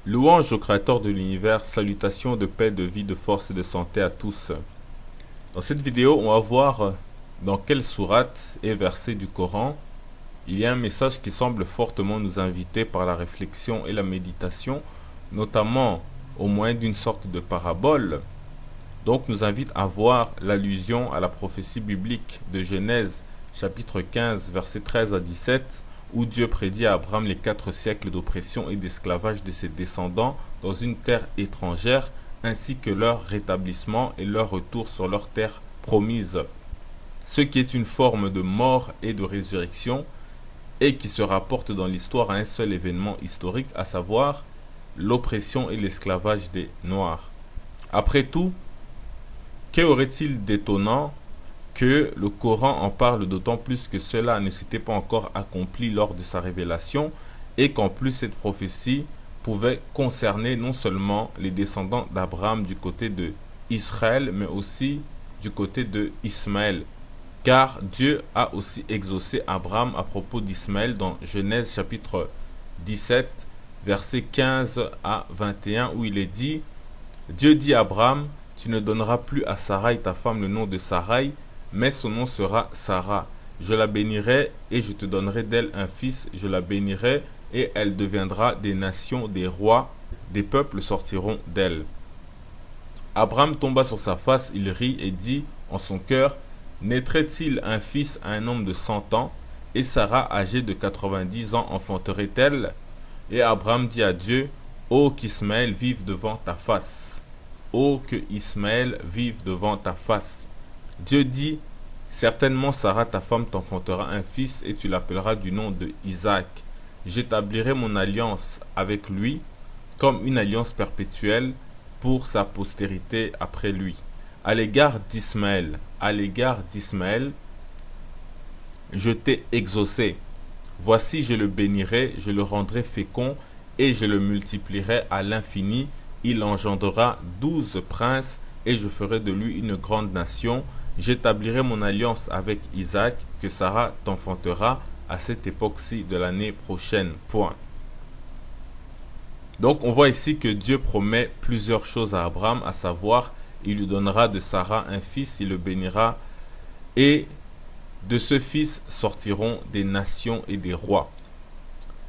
Louange au Créateur de l'univers, salutations de paix, de vie, de force et de santé à tous. Dans cette vidéo, on va voir dans quelle sourate et verset du Coran il y a un message qui semble fortement nous inviter par la réflexion et la méditation, notamment au moyen d'une sorte de parabole. Donc nous invite à voir l'allusion à la prophétie biblique de Genèse chapitre 15 versets 13 à 17 où Dieu prédit à Abraham les 4 siècles d'oppression et d'esclavage de ses descendants dans une terre étrangère ainsi que leur rétablissement et leur retour sur leur terre promise. Ce qui est une forme de mort et de résurrection et qui se rapporte dans l'histoire à un seul événement historique, à savoir l'oppression et l'esclavage des Noirs. Après tout, qu'aurait-il d'étonnant que le Coran en parle, d'autant plus que cela ne s'était pas encore accompli lors de sa révélation et qu'en plus cette prophétie pouvait concerner non seulement les descendants d'Abraham du côté de Israël, mais aussi du côté de Ismaël. Car Dieu a aussi exaucé Abraham à propos d'Ismaël dans Genèse chapitre 17, versets 15 à 21, où il est dit « Dieu dit à Abraham, tu ne donneras plus à Sarai ta femme le nom de Sarai, mais son nom sera Sarah. Je la bénirai et je te donnerai d'elle un fils, je la bénirai et elle deviendra des nations, des rois, des peuples sortiront d'elle. » Abraham tomba sur sa face, il rit et dit en son cœur, naîtrait-il un fils à un homme de 100 ans, et Sarah, âgée de 90 ans, enfanterait-elle? Et Abraham dit à Dieu, ô qu'Ismaël vive devant ta face. Ô que Ismaël vive devant ta face. Dieu dit, certainement Sarah, ta femme, t'enfantera un fils, et tu l'appelleras du nom de Isaac. J'établirai mon alliance avec lui, comme une alliance perpétuelle pour sa postérité après lui. À l'égard d'Ismaël, je t'ai exaucé. Voici, je le bénirai, je le rendrai fécond et je le multiplierai à l'infini. Il engendrera 12 princes et je ferai de lui une grande nation. J'établirai mon alliance avec Isaac que Sarah t'enfantera à cette époque-ci de l'année prochaine. Point. Donc on voit ici que Dieu promet plusieurs choses à Abraham, à savoir il lui donnera de Sarah un fils, il le bénira, et de ce fils sortiront des nations et des rois.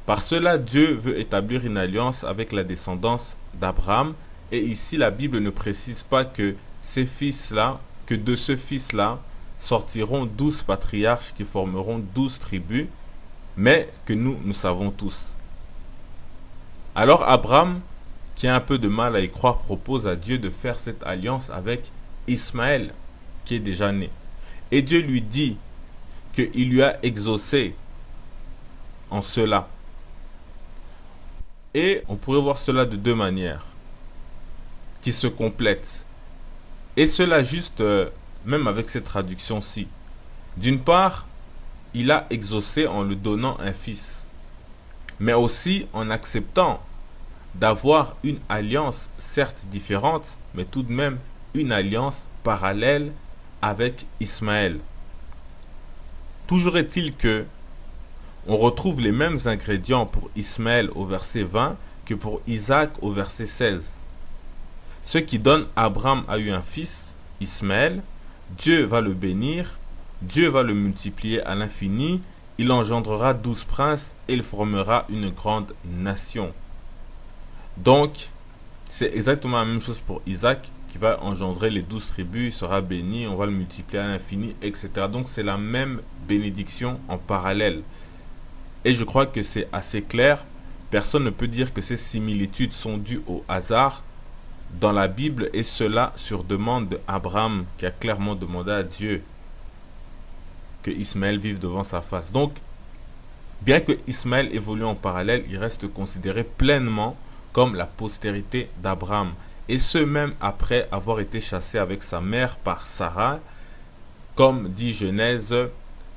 Par cela, Dieu veut établir une alliance avec la descendance d'Abraham, et ici la Bible ne précise pas que ces fils-là, que de ce fils-là sortiront 12 patriarches qui formeront 12 tribus, mais que nous savons tous. Alors Abraham, qui a un peu de mal à y croire, propose à Dieu de faire cette alliance avec Ismaël, qui est déjà né. Et Dieu lui dit qu'il lui a exaucé en cela. Et on pourrait voir cela de deux manières, qui se complètent. Et cela juste, même avec cette traduction-ci. D'une part, il a exaucé en lui donnant un fils, mais aussi en acceptant d'avoir une alliance certes différente, mais tout de même une alliance parallèle avec Ismaël. Toujours est-il que on retrouve les mêmes ingrédients pour Ismaël au verset 20 que pour Isaac au verset 16. Ce qui donne Abraham a eu un fils, Ismaël, Dieu va le bénir, Dieu va le multiplier à l'infini, il engendrera 12 princes et il formera une grande nation. Donc, c'est exactement la même chose pour Isaac qui va engendrer les 12 tribus, il sera béni, on va le multiplier à l'infini, etc. Donc, c'est la même bénédiction en parallèle. Et je crois que c'est assez clair. Personne ne peut dire que ces similitudes sont dues au hasard dans la Bible, et cela sur demande d'Abraham qui a clairement demandé à Dieu que Ismaël vive devant sa face. Donc, bien que Ismaël évolue en parallèle, il reste considéré pleinement comme la postérité d'Abraham. Et ce même après avoir été chassé avec sa mère par Sarah, comme dit Genèse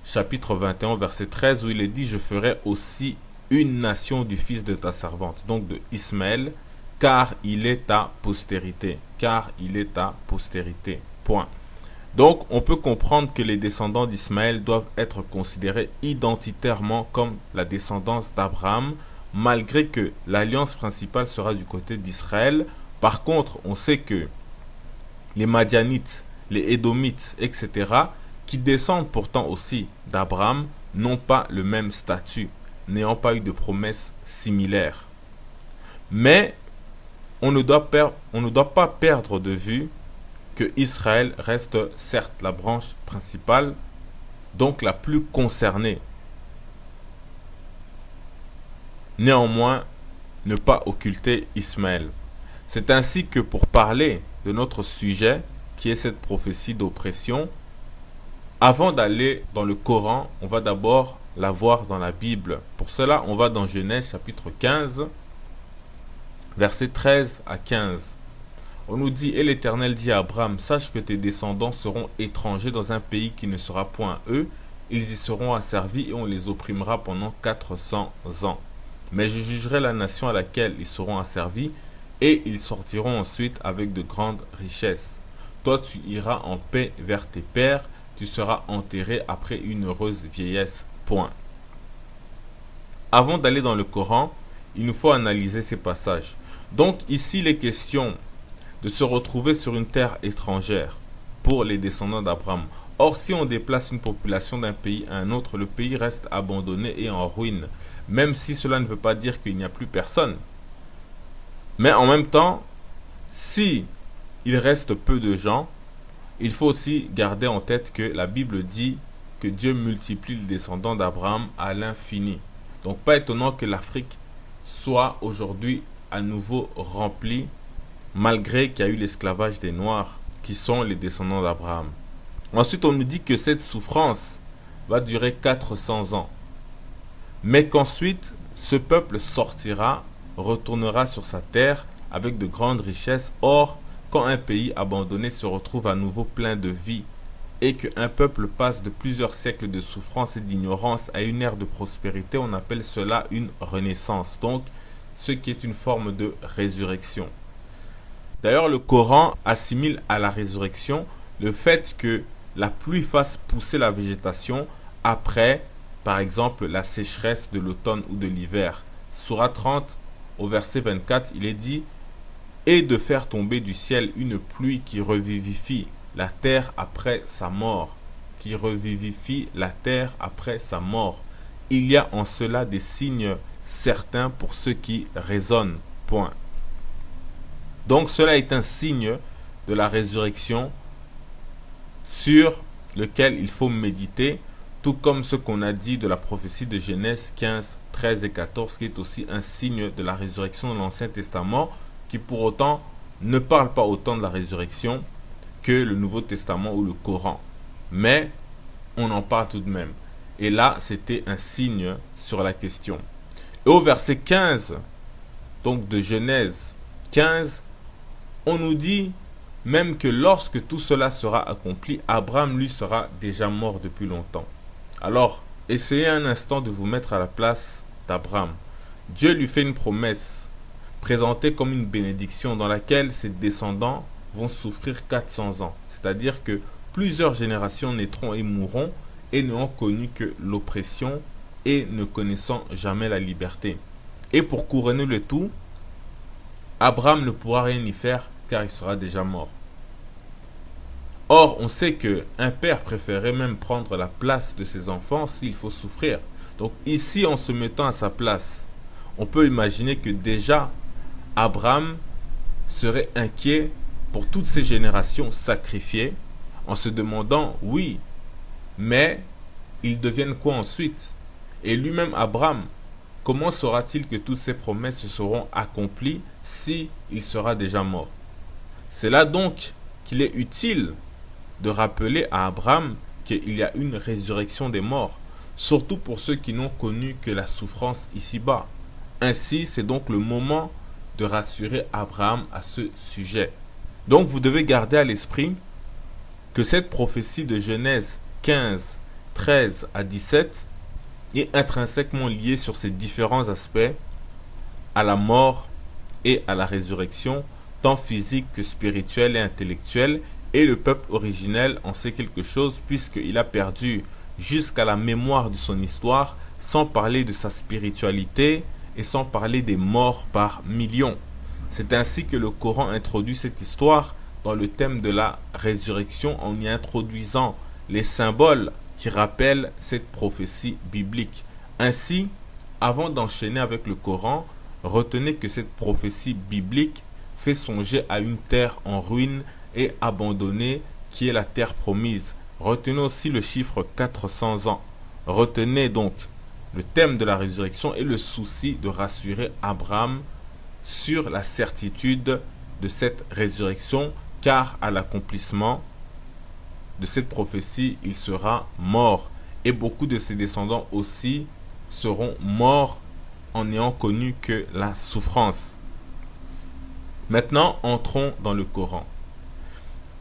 chapitre 21 verset 13 où il est dit « Je ferai aussi une nation du fils de ta servante », donc de Ismaël, car il est ta postérité. Car il est ta postérité. Point. Donc on peut comprendre que les descendants d'Ismaël doivent être considérés identitairement comme la descendance d'Abraham, malgré que l'alliance principale sera du côté d'Israël. Par contre, on sait que les Madianites, les Édomites, etc., qui descendent pourtant aussi d'Abraham, n'ont pas le même statut, n'ayant pas eu de promesses similaires. Mais on ne doit pas perdre de vue que Israël reste certes la branche principale, donc la plus concernée. Néanmoins, ne pas occulter Ismaël. C'est ainsi que pour parler de notre sujet, qui est cette prophétie d'oppression, avant d'aller dans le Coran, on va d'abord la voir dans la Bible. Pour cela, on va dans Genèse chapitre 15, versets 13 à 15. On nous dit, et l'Éternel dit à Abraham, sache que tes descendants seront étrangers dans un pays qui ne sera point eux, ils y seront asservis et on les opprimera pendant 400 ans. Mais je jugerai la nation à laquelle ils seront asservis, et ils sortiront ensuite avec de grandes richesses. Toi tu iras en paix vers tes pères, tu seras enterré après une heureuse vieillesse. Point. Avant d'aller dans le Coran, il nous faut analyser ces passages. Donc ici, les questions de se retrouver sur une terre étrangère pour les descendants d'Abraham. Or, si on déplace une population d'un pays à un autre, le pays reste abandonné et en ruine, même si cela ne veut pas dire qu'il n'y a plus personne. Mais en même temps, si il reste peu de gens, il faut aussi garder en tête que la Bible dit que Dieu multiplie les descendants d'Abraham à l'infini. Donc pas étonnant que l'Afrique soit aujourd'hui à nouveau remplie, malgré qu'il y a eu l'esclavage des Noirs, qui sont les descendants d'Abraham. Ensuite, on nous dit que cette souffrance va durer 400 ans. Mais qu'ensuite, ce peuple sortira, retournera sur sa terre avec de grandes richesses. Or, quand un pays abandonné se retrouve à nouveau plein de vie et qu'un peuple passe de plusieurs siècles de souffrance et d'ignorance à une ère de prospérité, on appelle cela une renaissance. Donc, ce qui est une forme de résurrection. D'ailleurs, le Coran assimile à la résurrection le fait que la pluie fasse pousser la végétation après, par exemple, la sécheresse de l'automne ou de l'hiver. Sourate 30, au verset 24, il est dit « Et de faire tomber du ciel une pluie qui revivifie la terre après sa mort. » Qui revivifie la terre après sa mort. Il y a en cela des signes certains pour ceux qui raisonnent. Point. Donc cela est un signe de la résurrection sur lequel il faut méditer, tout comme ce qu'on a dit de la prophétie de Genèse 15, 13 et 14, qui est aussi un signe de la résurrection de l'Ancien Testament, qui pour autant ne parle pas autant de la résurrection que le Nouveau Testament ou le Coran. Mais on en parle tout de même. Et là, c'était un signe sur la question. Et au verset 15, donc de Genèse 15, on nous dit même que lorsque tout cela sera accompli, Abraham lui sera déjà mort depuis longtemps. Alors, essayez un instant de vous mettre à la place d'Abraham. Dieu lui fait une promesse, présentée comme une bénédiction dans laquelle ses descendants vont souffrir 400 ans. C'est-à-dire que plusieurs générations naîtront et mourront et n'ont connu que l'oppression et ne connaissant jamais la liberté. Et pour couronner le tout, Abraham ne pourra rien y faire car il sera déjà mort. Or, on sait qu'un père préférait même prendre la place de ses enfants s'il faut souffrir. Donc ici, en se mettant à sa place, on peut imaginer que déjà, Abraham serait inquiet pour toutes ces générations sacrifiées, en se demandant, oui, mais ils deviennent quoi ensuite? Et lui-même, Abraham, comment saura-t-il que toutes ces promesses seront accomplies si il sera déjà mort? C'est là donc qu'il est utile de rappeler à Abraham qu'il y a une résurrection des morts, surtout pour ceux qui n'ont connu que la souffrance ici-bas. Ainsi, c'est donc le moment de rassurer Abraham à ce sujet. Donc, vous devez garder à l'esprit que cette prophétie de Genèse 15, 13 à 17 est intrinsèquement liée sur ces différents aspects à la mort et à la résurrection, tant physique que spirituelle et intellectuelle, et le peuple originel en sait quelque chose puisqu'il a perdu jusqu'à la mémoire de son histoire, sans parler de sa spiritualité et sans parler des morts par millions. C'est ainsi que le Coran introduit cette histoire dans le thème de la résurrection en y introduisant les symboles qui rappellent cette prophétie biblique. Ainsi, avant d'enchaîner avec le Coran, retenez que cette prophétie biblique fait songer à une terre en ruine et abandonnée qui est la terre promise. Retenez aussi le chiffre 400 ans. Retenez donc le thème de la résurrection et le souci de rassurer Abraham sur la certitude de cette résurrection, car à l'accomplissement de cette prophétie, il sera mort. Et beaucoup de ses descendants aussi seront morts en n'ayant connu que la souffrance. Maintenant, entrons dans le Coran.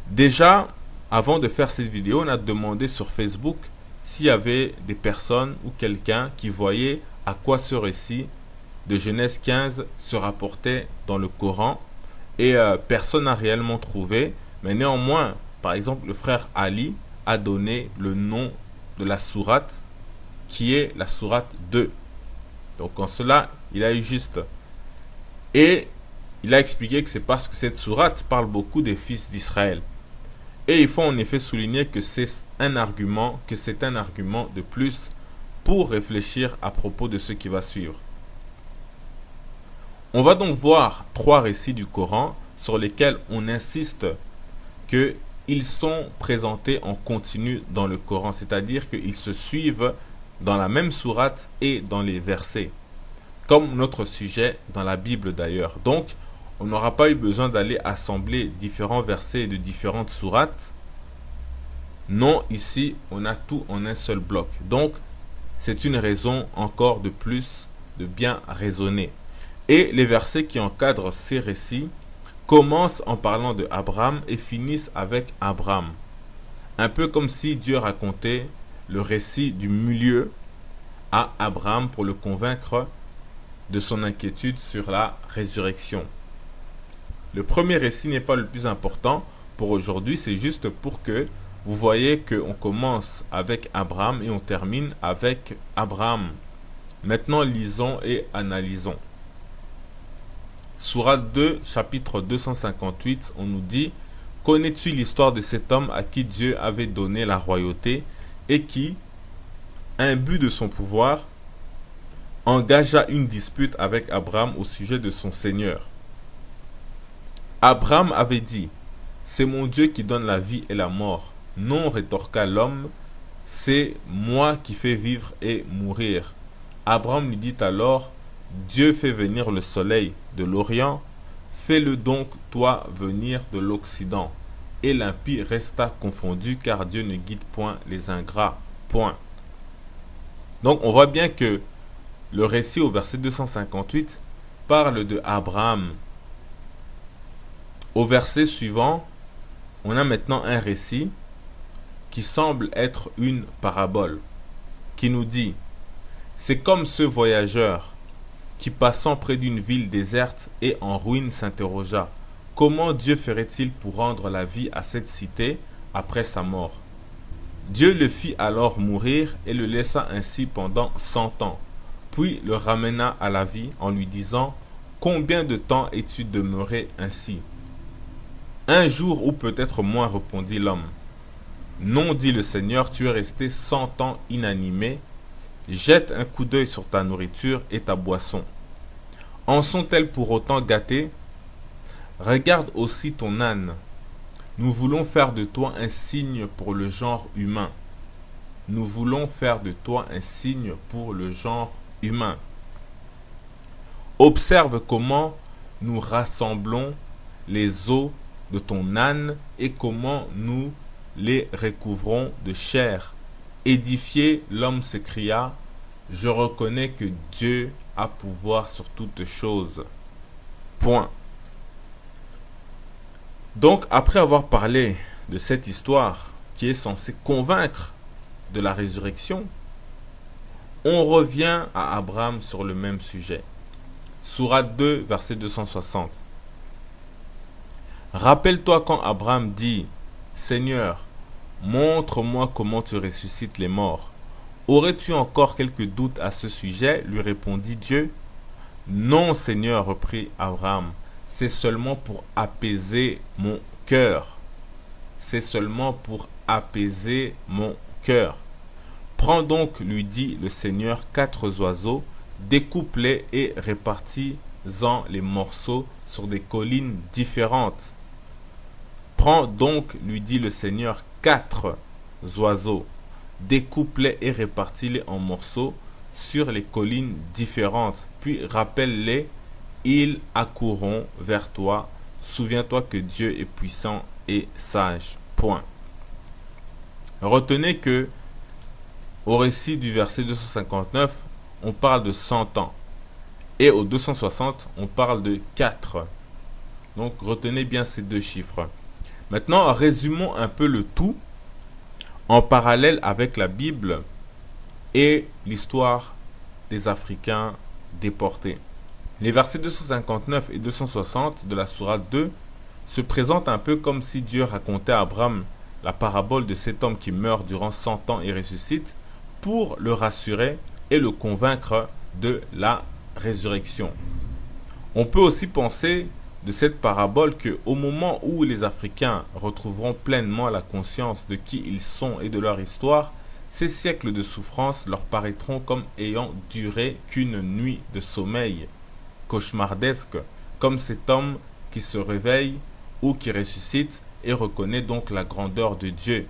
Déjà, avant de faire cette vidéo, on a demandé sur Facebook s'il y avait des personnes ou quelqu'un qui voyait à quoi ce récit de Genèse 15 se rapportait dans le Coran. Et personne n'a réellement trouvé. Mais néanmoins, par exemple, le frère Ali a donné le nom de la sourate qui est la sourate 2. Donc en cela, il a eu juste. Et il a expliqué que c'est parce que cette sourate parle beaucoup des fils d'Israël. Et il faut en effet souligner que c'est un argument de plus pour réfléchir à propos de ce qui va suivre. On va donc voir 3 récits du Coran sur lesquels on insiste qu'ils sont présentés en continu dans le Coran, c'est-à-dire qu'ils se suivent dans la même sourate et dans les versets, comme notre sujet dans la Bible d'ailleurs. Donc, on n'aura pas eu besoin d'aller assembler différents versets de différentes sourates. Non, ici, on a tout en un seul bloc. Donc, c'est une raison encore de plus de bien raisonner. Et les versets qui encadrent ces récits commencent en parlant de Abraham et finissent avec Abraham. Un peu comme si Dieu racontait le récit du milieu à Abraham pour le convaincre de son inquiétude sur la résurrection. Le premier récit n'est pas le plus important pour aujourd'hui, c'est juste pour que vous voyez qu'on commence avec Abraham et on termine avec Abraham. Maintenant, lisons et analysons. Sourate 2, chapitre 258, on nous dit « Connais-tu l'histoire de cet homme à qui Dieu avait donné la royauté et qui, imbu de son pouvoir, engagea une dispute avec Abraham au sujet de son Seigneur. Abraham avait dit « C'est mon Dieu qui donne la vie et la mort. » Non, rétorqua l'homme, « c'est moi qui fais vivre et mourir. » Abraham lui dit alors « Dieu fait venir le soleil de l'Orient, fais-le donc toi venir de l'Occident. » Et l'impie resta confondu, car Dieu ne guide point les ingrats. Point. Donc on voit bien que le récit au verset 258 parle de Abraham. Au verset suivant, on a maintenant un récit qui semble être une parabole, qui nous dit « C'est comme ce voyageur qui passant près d'une ville déserte et en ruine s'interrogea, comment Dieu ferait-il pour rendre la vie à cette cité après sa mort? Dieu le fit alors mourir et le laissa ainsi pendant 100 ans, puis le ramena à la vie en lui disant, combien de temps es-tu demeuré ainsi? Un jour ou peut-être moins, répondit l'homme. Non, dit le Seigneur, tu es resté 100 ans inanimé. Jette un coup d'œil sur ta nourriture et ta boisson. En sont-elles pour autant gâtées? Regarde aussi ton âne. Nous voulons faire de toi un signe pour le genre humain. Nous voulons faire de toi un signe pour le genre humain. Observe comment nous rassemblons les os de ton âne et comment nous les recouvrons de chair. Édifié, l'homme s'écria, je reconnais que Dieu a pouvoir sur toutes choses. Point. Donc, après avoir parlé de cette histoire qui est censée convaincre de la résurrection, on revient à Abraham sur le même sujet. Sourate 2, verset 260. Rappelle-toi quand Abraham dit « Seigneur, montre-moi comment tu ressuscites les morts. Aurais-tu encore quelques doutes à ce sujet ?» lui répondit Dieu. Non, Seigneur, reprit Abraham, c'est seulement pour apaiser mon cœur. C'est seulement pour apaiser mon cœur. Prends donc, lui dit le Seigneur, 4 oiseaux, découpe-les et répartis-en les morceaux sur des collines différentes. Prends donc, lui dit le Seigneur, 4 oiseaux, découpe-les et répartis-les en morceaux sur les collines différentes, puis rappelle-les, ils accourront vers toi. Souviens-toi que Dieu est puissant et sage. Point. Retenez que au récit du verset 259, on parle de 100 ans. Et au 260, on parle de 4. Donc retenez bien ces 2 chiffres. Maintenant, résumons un peu le tout en parallèle avec la Bible et l'histoire des Africains déportés. Les versets 259 et 260 de la sourate 2 se présentent un peu comme si Dieu racontait à Abraham la parabole de cet homme qui meurt durant 100 ans et ressuscite pour le rassurer et le convaincre de la résurrection. On peut aussi penser de cette parabole qu'au moment où les Africains retrouveront pleinement la conscience de qui ils sont et de leur histoire, ces siècles de souffrance leur paraîtront comme ayant duré qu'une nuit de sommeil cauchemardesque, comme cet homme qui se réveille ou qui ressuscite et reconnaît donc la grandeur de Dieu.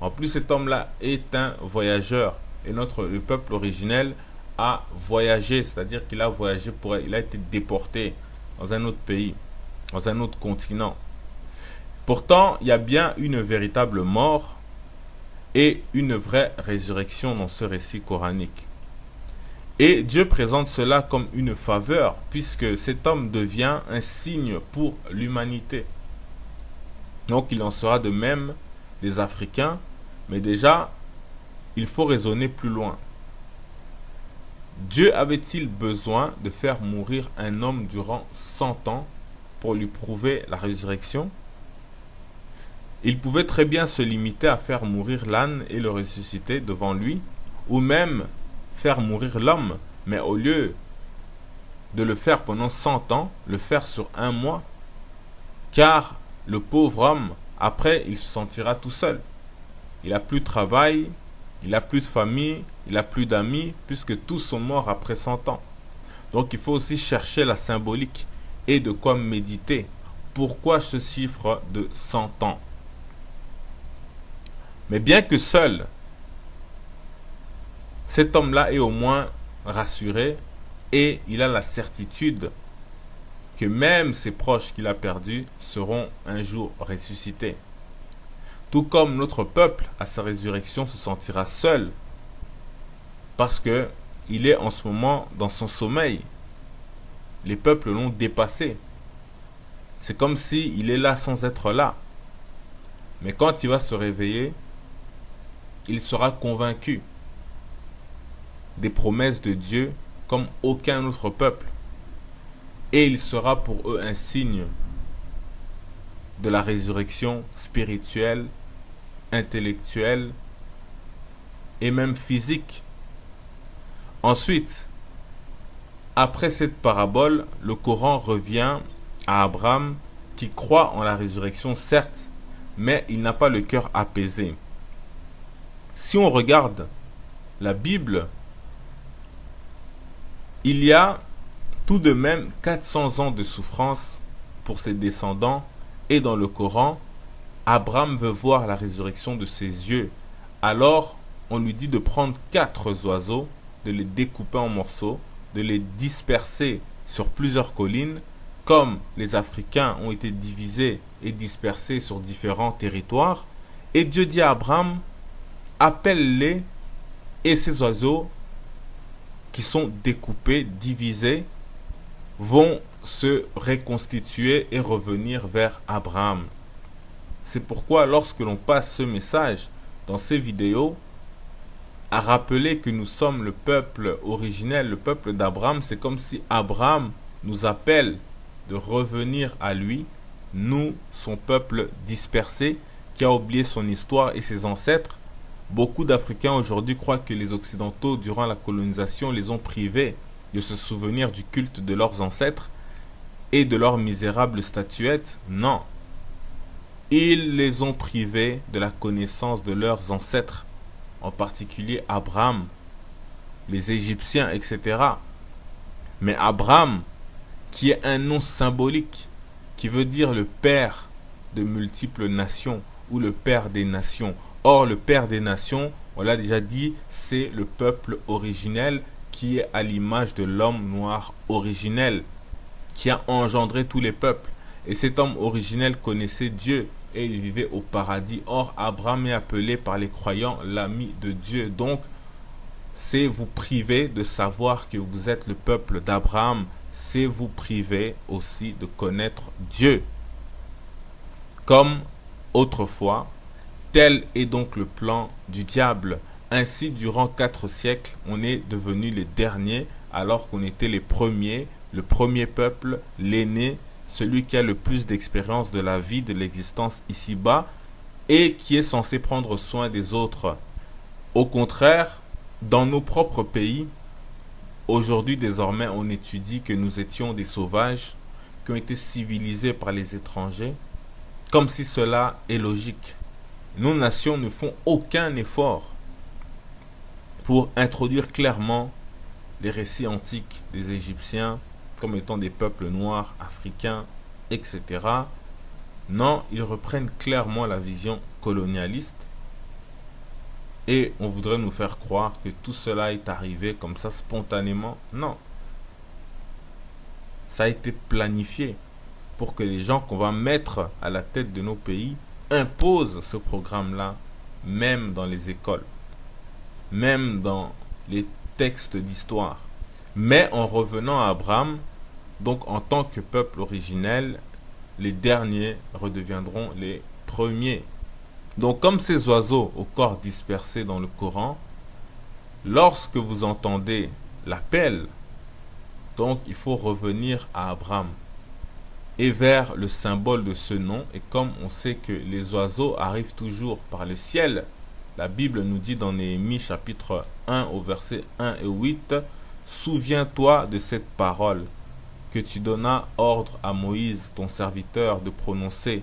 En plus, cet homme-là est un voyageur et le peuple originel a voyagé, c'est-à-dire qu'il a voyagé il a été déporté dans un autre pays, dans un autre continent. Pourtant, il y a bien une véritable mort et une vraie résurrection dans ce récit coranique. Et Dieu présente cela comme une faveur, puisque cet homme devient un signe pour l'humanité. Donc il en sera de même des Africains, mais déjà, il faut raisonner plus loin. Dieu avait-il besoin de faire mourir un homme durant 100 ans pour lui prouver la résurrection? Il pouvait très bien se limiter à faire mourir l'âne et le ressusciter devant lui, ou même faire mourir l'homme, mais au lieu de le faire pendant 100 ans, le faire sur 1 mois, car le pauvre homme, après, il se sentira tout seul. Il n'a plus de travail, il n'a plus de famille, il n'a plus d'amis, puisque tous sont morts après 100 ans. Donc il faut aussi chercher la symbolique et de quoi méditer. Pourquoi ce chiffre de 100 ans? Mais bien que seul, cet homme-là est au moins rassuré et il a la certitude que même ses proches qu'il a perdus seront un jour ressuscités. Tout comme notre peuple, à sa résurrection, se sentira seul parce que il est en ce moment dans son sommeil. Les peuples l'ont dépassé. C'est comme s'il est là sans être là. Mais quand il va se réveiller, il sera convaincu des promesses de Dieu comme aucun autre peuple. Et il sera pour eux un signe de la résurrection spirituelle, intellectuelle et même physique. Ensuite, après cette parabole, le Coran revient à Abraham qui croit en la résurrection, certes, mais il n'a pas le cœur apaisé. Si on regarde la Bible, il y a tout de même 400 ans de souffrance pour ses descendants et dans le Coran, Abraham veut voir la résurrection de ses yeux. Alors, on lui dit de prendre 4 oiseaux, de les découper en morceaux, de les disperser sur plusieurs collines, comme les Africains ont été divisés et dispersés sur différents territoires. Et Dieu dit à Abraham, appelle-les, et ces oiseaux qui sont découpés, divisés, vont se reconstituer et revenir vers Abraham. C'est pourquoi lorsque l'on passe ce message dans ces vidéos, à rappeler que nous sommes le peuple originel, le peuple d'Abraham, c'est comme si Abraham nous appelle de revenir à lui, nous, son peuple dispersé, qui a oublié son histoire et ses ancêtres. Beaucoup d'Africains aujourd'hui croient que les Occidentaux, durant la colonisation, les ont privés de se souvenir du culte de leurs ancêtres et de leurs misérables statuettes? Non. Ils les ont privés de la connaissance de leurs ancêtres, en particulier Abraham, les Égyptiens, etc. Mais Abraham, qui est un nom symbolique, qui veut dire le père de multiples nations ou le père des nations. Or, le père des nations, on l'a déjà dit, c'est le peuple originel qui est à l'image de l'homme noir originel, qui a engendré tous les peuples. Et cet homme originel connaissait Dieu et il vivait au paradis. Or, Abraham est appelé par les croyants l'ami de Dieu. Donc, c'est vous priver de savoir que vous êtes le peuple d'Abraham. C'est vous priver aussi de connaître Dieu. Comme autrefois, tel est donc le plan du diable. Ainsi, durant 4 siècles, on est devenus les derniers alors qu'on était les premiers, le premier peuple, l'aîné, celui qui a le plus d'expérience de la vie, de l'existence ici-bas et qui est censé prendre soin des autres. Au contraire, dans nos propres pays, aujourd'hui désormais on étudie que nous étions des sauvages qui ont été civilisés par les étrangers, comme si cela est logique. Nos nations ne font aucun effort pour introduire clairement les récits antiques des Égyptiens comme étant des peuples noirs, africains, etc. Non, ils reprennent clairement la vision colonialiste et on voudrait nous faire croire que tout cela est arrivé comme ça spontanément. Non. Ça a été planifié pour que les gens qu'on va mettre à la tête de nos pays imposent ce programme-là, même dans les écoles, même dans les textes d'histoire. Mais en revenant à Abraham, donc en tant que peuple originel, les derniers redeviendront les premiers. Donc comme ces oiseaux au corps dispersé dans le Coran, lorsque vous entendez l'appel, donc il faut revenir à Abraham et vers le symbole de ce nom. Et comme on sait que les oiseaux arrivent toujours par le ciel, la Bible nous dit dans Néhémie chapitre 1 au verset 1 et 8, « Souviens-toi de cette parole que tu donnas ordre à Moïse, ton serviteur, de prononcer.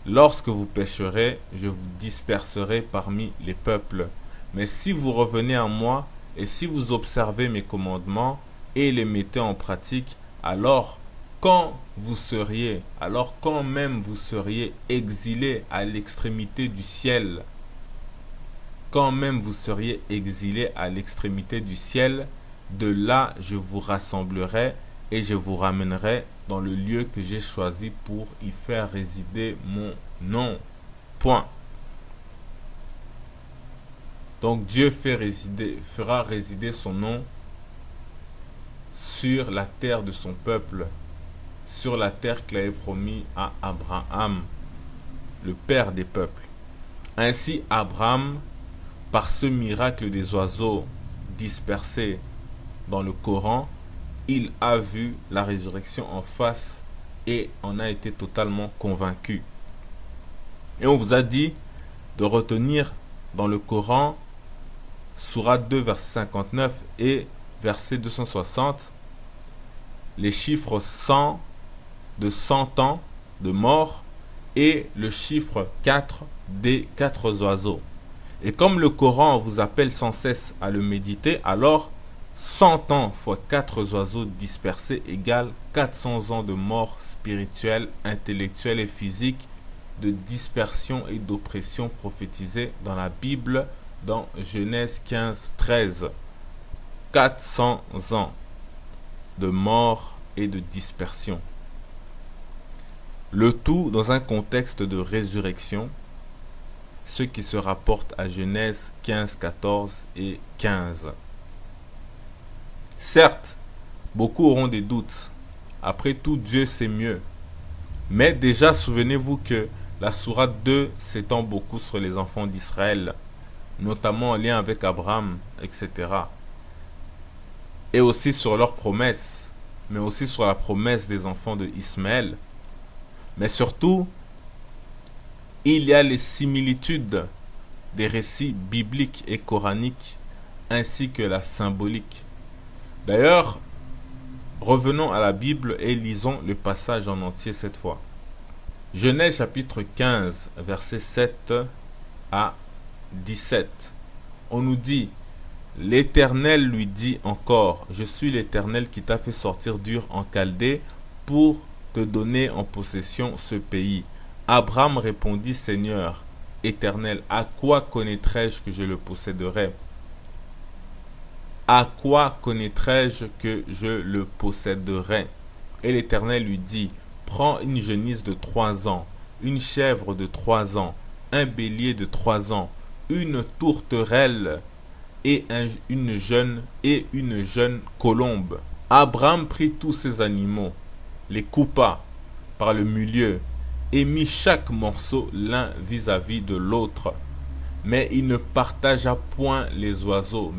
Lorsque vous pécherez, je vous disperserai parmi les peuples. Mais si vous revenez à moi, et si vous observez mes commandements, et les mettez en pratique, alors quand même vous seriez exilés à l'extrémité du ciel, quand même vous seriez exilés à l'extrémité du ciel, de là je vous rassemblerai et je vous ramènerai dans le lieu que j'ai choisi pour y faire résider mon nom. Point. Donc Dieu fera résider son nom sur la terre de son peuple, sur la terre qu'il avait promis à Abraham, le père des peuples. Ainsi Abraham, par ce miracle des oiseaux dispersés dans le Coran, il a vu la résurrection en face et en a été totalement convaincu. Et on vous a dit de retenir dans le Coran, Sourate 2, verset 59 et verset 260, les chiffres 100 de 100 ans de mort et le chiffre 4 des 4 oiseaux. Et comme le Coran vous appelle sans cesse à le méditer, alors 100 ans fois 4 oiseaux dispersés égale 400 ans de mort spirituelle, intellectuelle et physique, de dispersion et d'oppression prophétisée dans la Bible, dans Genèse 15, 13. 400 ans de mort et de dispersion. Le tout dans un contexte de résurrection, ce qui se rapporte à Genèse 15, 14 et 15. Certes, beaucoup auront des doutes. Après tout, Dieu sait mieux. Mais déjà, souvenez-vous que la sourate 2 s'étend beaucoup sur les enfants d'Israël, notamment en lien avec Abraham, etc. Et aussi sur leurs promesses, mais aussi sur la promesse des enfants de Ismaël. Mais surtout, il y a les similitudes des récits bibliques et coraniques, ainsi que la symbolique. D'ailleurs, Revenons à la Bible et lisons le passage en entier cette fois. Genèse chapitre 15, versets 7 à 17. On nous dit: L'Éternel lui dit encore: Je suis l'Éternel qui t'a fait sortir d'Ur en Chaldée pour te donner en possession ce pays. Abraham répondit: Seigneur Éternel, à quoi connaîtrai-je que je le posséderai? À quoi connaîtrai-je que je le posséderai? Et l'Éternel lui dit: Prends une genisse de 3 ans, une chèvre de 3 ans, un bélier de 3 ans, une tourterelle et une jeune colombe. Abraham prit tous ces animaux, les coupa par le milieu et mit chaque morceau l'un vis-à-vis de l'autre. Mais il ne partagea point les oiseaux,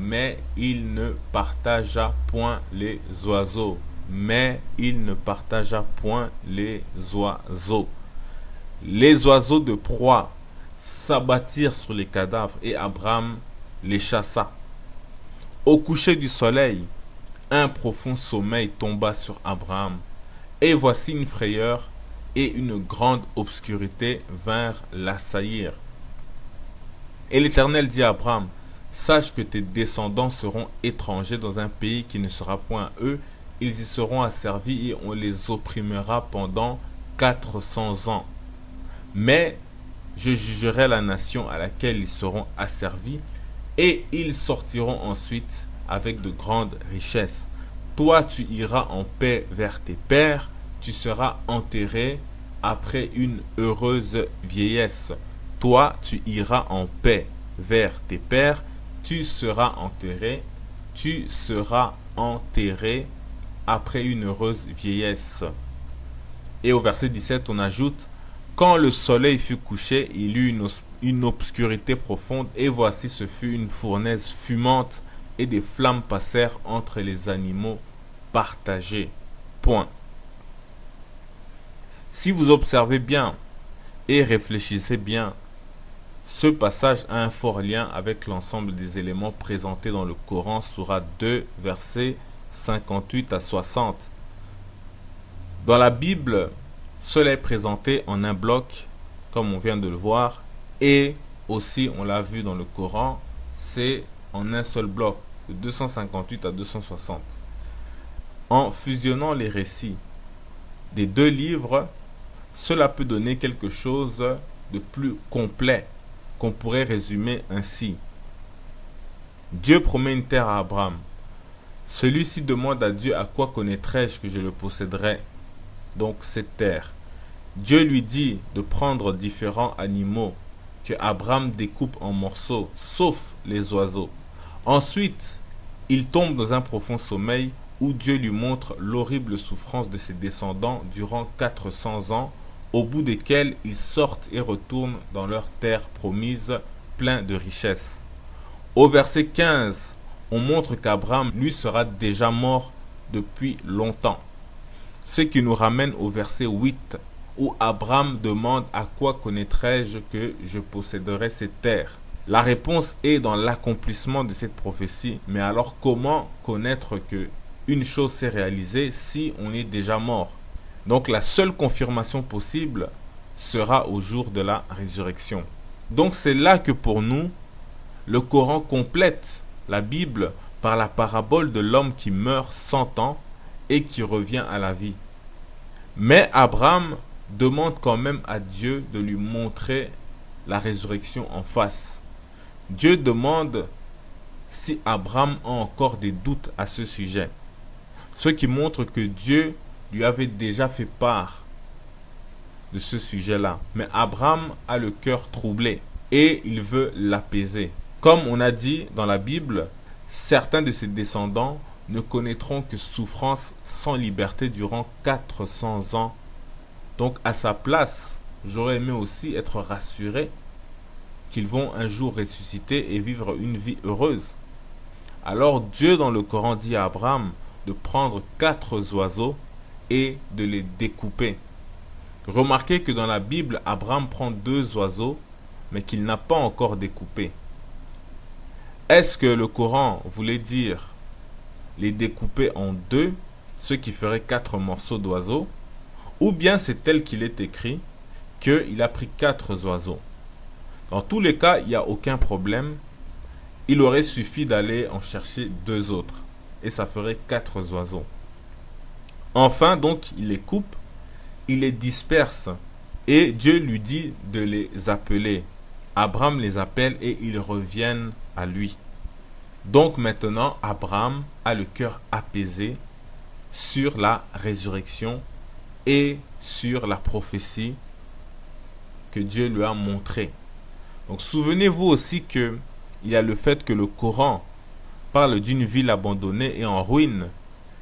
Les oiseaux de proie s'abattirent sur les cadavres et Abraham les chassa. Au coucher du soleil, un profond sommeil tomba sur Abraham. Et voici une frayeur et une grande obscurité vinrent l'assaillir. Et l'Éternel dit à Abraham: Sache que tes descendants seront étrangers dans un pays qui ne sera point à eux. Ils y seront asservis et on les opprimera pendant 400 ans. Mais je jugerai la nation à laquelle ils seront asservis et ils sortiront ensuite avec de grandes richesses. Toi, tu iras en paix vers tes pères, tu seras enterré après une heureuse vieillesse. Toi, tu iras en paix vers tes pères, tu seras enterré après une heureuse vieillesse. Et au verset 17, on ajoute: Quand le soleil fut couché, il y eut une obscurité profonde, et voici ce fut une fournaise fumante, et des flammes passèrent entre les animaux partagés. Point. Si vous observez bien et réfléchissez bien, ce passage a un fort lien avec l'ensemble des éléments présentés dans le Coran, sourate 2, versets 58 à 60. Dans la Bible, cela est présenté en un bloc, comme on vient de le voir, et aussi, on l'a vu dans le Coran, c'est en un seul bloc, de 258 à 260. En fusionnant les récits des deux livres, cela peut donner quelque chose de plus complet, qu'on pourrait résumer ainsi. Dieu promet une terre à Abraham. Celui-ci demande à Dieu: à quoi connaîtrai-je que je le posséderai, donc cette terre. Dieu lui dit de prendre différents animaux que Abraham découpe en morceaux, sauf les oiseaux. Ensuite, il tombe dans un profond sommeil où Dieu lui montre l'horrible souffrance de ses descendants durant 400 ans, au bout desquels ils sortent et retournent dans leur terre promise, plein de richesses. Au verset 15, on montre qu'Abraham, lui, sera déjà mort depuis longtemps. Ce qui nous ramène au verset 8, où Abraham demande: à quoi connaîtrai-je que je posséderai cette terre? La réponse est dans l'accomplissement de cette prophétie. Mais alors, comment connaître que une chose s'est réalisée si on est déjà mort? Donc la seule confirmation possible sera au jour de la résurrection. Donc c'est là que pour nous, le Coran complète la Bible par la parabole de l'homme qui meurt 100 ans et qui revient à la vie. Mais Abraham demande quand même à Dieu de lui montrer la résurrection en face. Dieu demande si Abraham a encore des doutes à ce sujet. Ce qui montre que Dieu lui avait déjà fait part de ce sujet-là. Mais Abraham a le cœur troublé et il veut l'apaiser. Comme on a dit dans la Bible, certains de ses descendants ne connaîtront que souffrance sans liberté durant 400 ans. Donc à sa place, j'aurais aimé aussi être rassuré qu'ils vont un jour ressusciter et vivre une vie heureuse. Alors Dieu dans le Coran dit à Abraham de prendre 4 oiseaux et de les découper. Remarquez que dans la Bible, Abraham prend 2 oiseaux, mais qu'il n'a pas encore découpé. Est-ce que le Coran voulait dire les découper en 2 ce qui ferait 4 morceaux d'oiseaux, ou bien c'est tel qu'il est écrit qu'il a pris 4 oiseaux. Dans tous les cas, il n'y a aucun problème. Il aurait suffi d'aller en chercher 2 autres. Et ça ferait 4 oiseaux. Enfin, donc, il les coupe, il les disperse. Et Dieu lui dit de les appeler. Abraham les appelle et ils reviennent à lui. Donc maintenant, Abraham a le cœur apaisé sur la résurrection et sur la prophétie que Dieu lui a montrée. Donc souvenez-vous aussi que il y a le fait que le Coran parle d'une ville abandonnée et en ruine,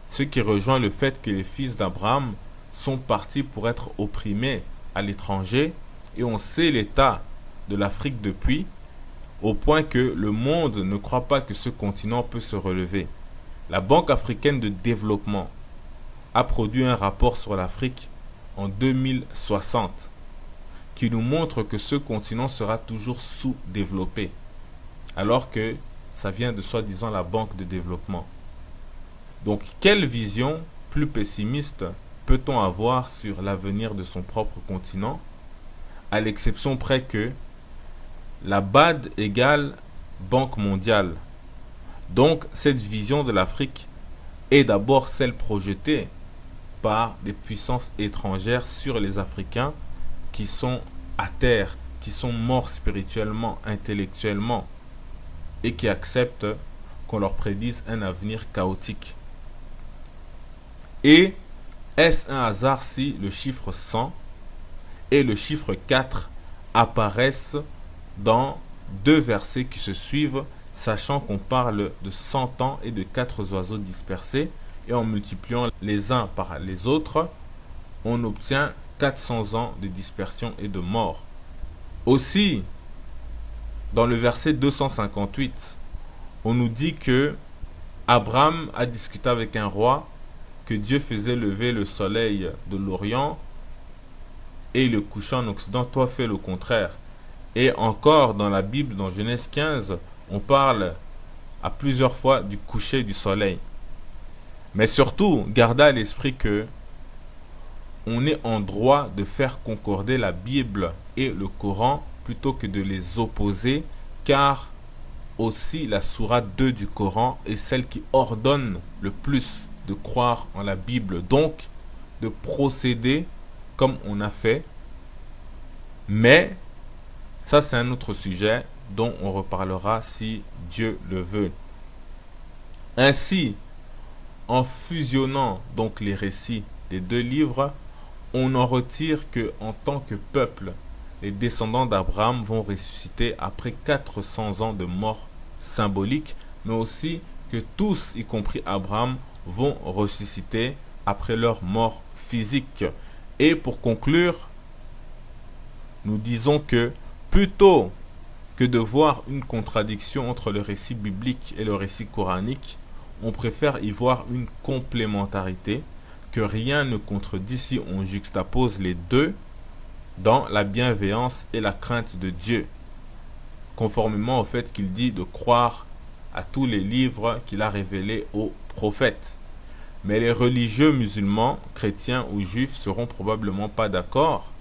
ce qui rejoint le fait que les fils d'Abraham sont partis pour être opprimés à l'étranger, et on sait l'état de l'Afrique depuis, au point que le monde ne croit pas que ce continent peut se relever. La Banque africaine de développement a produit un rapport sur l'Afrique en 2060 qui nous montre que ce continent sera toujours sous-développé, alors que ça vient de soi-disant la Banque de développement. Donc, quelle vision plus pessimiste peut-on avoir sur l'avenir de son propre continent, à l'exception près que la BAD égale Banque mondiale. Donc, cette vision de l'Afrique est d'abord celle projetée par des puissances étrangères sur les Africains qui sont à terre, qui sont morts spirituellement, intellectuellement, et qui acceptent qu'on leur prédise un avenir chaotique. Et est-ce un hasard si le chiffre 100 et le chiffre 4 apparaissent dans 2 versets qui se suivent, sachant qu'on parle de 100 ans et de 4 oiseaux dispersés, et en multipliant les uns par les autres, on obtient 400 ans de dispersion et de mort. Aussi, dans le verset 258, on nous dit que Abraham a discuté avec un roi, que Dieu faisait lever le soleil de l'Orient et le coucher en Occident. Toi, fais le contraire. Et encore dans la Bible, dans Genèse 15, on parle à plusieurs fois du coucher du soleil. Mais surtout, gardez à l'esprit que on est en droit de faire concorder la Bible et le Coran plutôt que de les opposer, car aussi la sourate 2 du Coran est celle qui ordonne le plus de croire en la Bible, donc de procéder comme on a fait. Mais ça, c'est un autre sujet dont on reparlera si Dieu le veut. Ainsi, en fusionnant donc les récits des 2 livres, on en retire que en tant que peuple, les descendants d'Abraham vont ressusciter après 400 ans de mort symbolique, mais aussi que tous, y compris Abraham, vont ressusciter après leur mort physique. Et pour conclure, nous disons que plutôt que de voir une contradiction entre le récit biblique et le récit coranique, on préfère y voir une complémentarité, que rien ne contredit si on juxtapose les deux dans la bienveillance et la crainte de Dieu, conformément au fait qu'il dit de croire à tous les livres qu'il a révélés aux prophètes. Mais les religieux musulmans, chrétiens ou juifs seront probablement pas d'accord.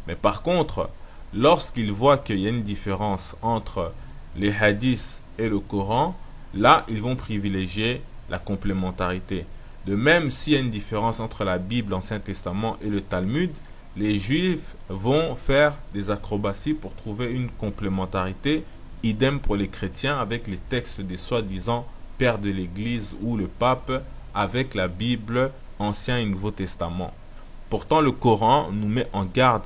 Mais par contre, lorsqu'ils voient qu'il y a une différence entre les hadiths et le Coran, là, ils vont privilégier la complémentarité. De même, s'il y a une différence entre la Bible, l'Ancien Testament et le Talmud, les Juifs vont faire des acrobaties pour trouver une complémentarité. Idem pour les chrétiens avec les textes des soi-disant pères de l'Église ou le pape avec la Bible, Ancien et Nouveau Testament. Pourtant, le Coran nous met en garde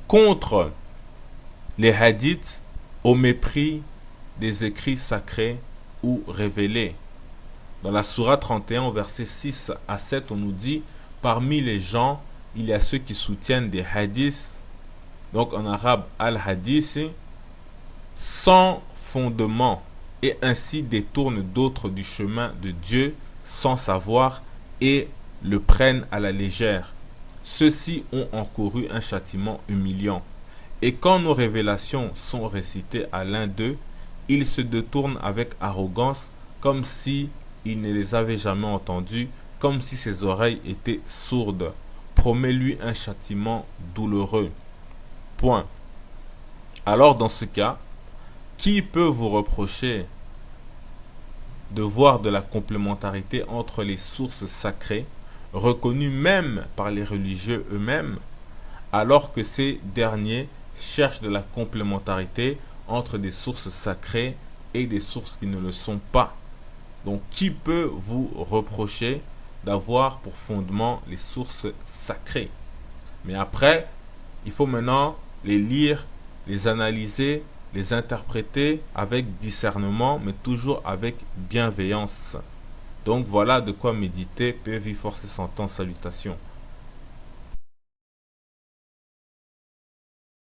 contre les hadiths au mépris des écrits sacrés ou révélés. Dans la sourate 31, au verset 6 à 7, on nous dit « Parmi les gens, il y a ceux qui soutiennent des hadiths, donc en arabe al-hadith, sans fondement, et ainsi détournent d'autres du chemin de Dieu sans savoir et le prennent à la légère. Ceux-ci ont encouru un châtiment humiliant. Et quand nos révélations sont récitées à l'un d'eux, ils se détournent avec arrogance, comme si il ne les avait jamais entendus, comme si ses oreilles étaient sourdes. Promets-lui un châtiment douloureux. Point. Alors dans ce cas, qui peut vous reprocher de voir de la complémentarité entre les sources sacrées, reconnues même par les religieux eux-mêmes, alors que ces derniers cherchent de la complémentarité entre des sources sacrées et des sources qui ne le sont pas? Donc, qui peut vous reprocher d'avoir pour fondement les sources sacrées? Mais après, il faut maintenant les lire, les analyser, les interpréter avec discernement, mais toujours avec bienveillance. Donc voilà de quoi méditer. Paix, vie, force et santé, salutations.